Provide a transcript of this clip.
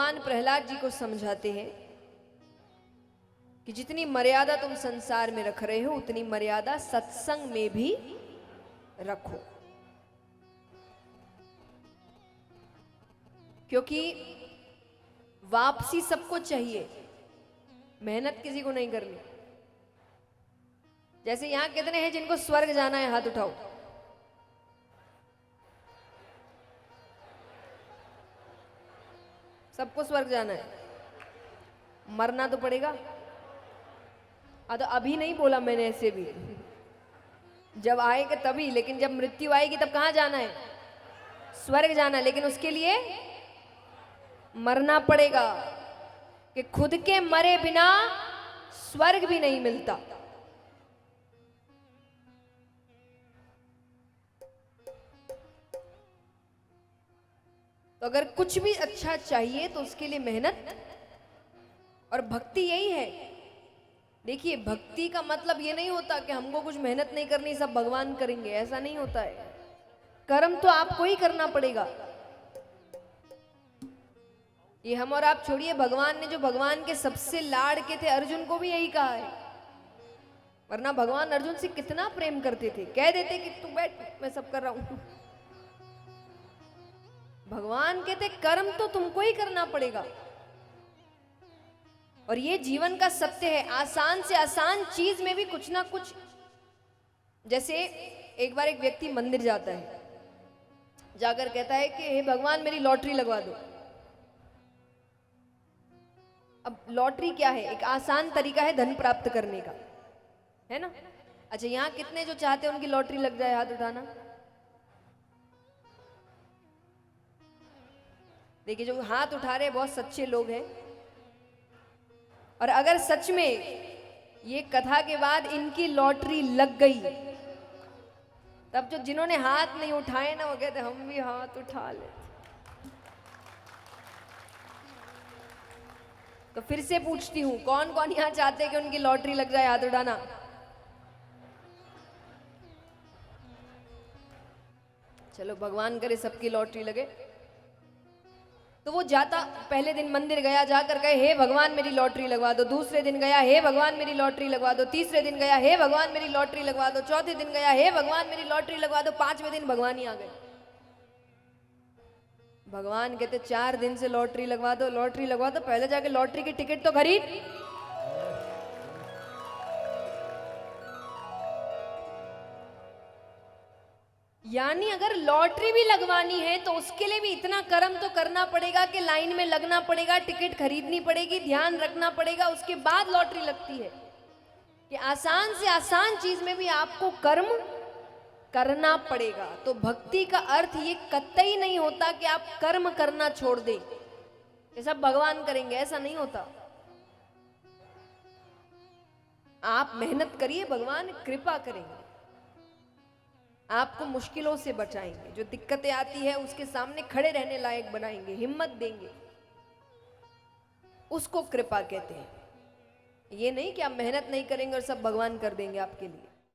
भगवान प्रहलाद जी को समझाते हैं कि जितनी मर्यादा तुम संसार में रख रहे हो उतनी मर्यादा सत्संग में भी रखो, क्योंकि वापसी सबको चाहिए, मेहनत किसी को नहीं करनी। जैसे यहां कितने हैं जिनको स्वर्ग जाना है, हाथ उठाओ। सबको स्वर्ग जाना है, मरना तो पड़ेगा। तो अभी नहीं बोला मैंने, ऐसे भी जब आएगा तभी, लेकिन जब मृत्यु आएगी तब कहां जाना है? स्वर्ग जाना है, लेकिन उसके लिए मरना पड़ेगा, कि खुद के मरे बिना स्वर्ग भी नहीं मिलता। तो अगर कुछ भी अच्छा चाहिए तो उसके लिए मेहनत और भक्ति यही है। देखिए, भक्ति का मतलब ये नहीं होता कि हमको कुछ मेहनत नहीं करनी, सब भगवान करेंगे, ऐसा नहीं होता है। कर्म तो आपको ही करना पड़ेगा। ये हम और आप छोड़िए, भगवान ने जो भगवान के सबसे लाड़ के थे अर्जुन को भी यही कहा है, वरना भगवान अर्जुन से कितना प्रेम करते थे, कह देते कि तू बैठ मैं सब कर रहा हूं। भगवान कहते कर्म तो तुमको ही करना पड़ेगा, और ये जीवन का सत्य है। आसान से आसान चीज में भी कुछ ना कुछ, जैसे एक बार एक व्यक्ति मंदिर जाता है, जाकर कहता है कि हे भगवान मेरी लॉटरी लगवा दो। अब लॉटरी क्या है? एक आसान तरीका है धन प्राप्त करने का, है ना? अच्छा, यहां कितने जो चाहते हैं उनकी लॉटरी लग जाए, हाथ उठाना। देखिए, जो हाथ उठा रहे बहुत सच्चे लोग हैं, और अगर सच में ये कथा के बाद इनकी लॉटरी लग गई, तब जो जिन्होंने हाथ नहीं उठाए ना, वो कहते हम भी हाथ उठा लेते। तो फिर से पूछती हूं, कौन कौन यहां चाहते हैं कि उनकी लॉटरी लग जाए? हाथ उठाना। चलो, भगवान करे सबकी लॉटरी लगे। तो वो जाता, पहले दिन मंदिर गया, जाकर कहे हे भगवान मेरी लॉटरी लगवा दो। दूसरे दिन गया, हे भगवान मेरी लॉटरी लगवा दो। तीसरे दिन गया, हे भगवान मेरी लॉटरी लगवा दो। चौथे दिन गया, हे भगवान मेरी लॉटरी लगवा दो। पांचवें दिन भगवान ही आ गए। भगवान कहते 4 दिन से लॉटरी लगवा दो, लॉटरी लगवा दो, पहले जाके लॉटरी की टिकट तो खरीद। यानी अगर लॉटरी भी लगवानी है तो उसके लिए भी इतना कर्म तो करना पड़ेगा कि लाइन में लगना पड़ेगा, टिकट खरीदनी पड़ेगी, ध्यान रखना पड़ेगा, उसके बाद लॉटरी लगती है। कि आसान से आसान चीज में भी आपको कर्म करना पड़ेगा। तो भक्ति का अर्थ ये कतई नहीं होता कि आप कर्म करना छोड़ दें, ये सब भगवान करेंगे, ऐसा नहीं होता। आप मेहनत करिए, भगवान कृपा करेंगे, आपको मुश्किलों से बचाएंगे, जो दिक्कतें आती है उसके सामने खड़े रहने लायक बनाएंगे, हिम्मत देंगे, उसको कृपा कहते हैं। ये नहीं कि आप मेहनत नहीं करेंगे और सब भगवान कर देंगे आपके लिए।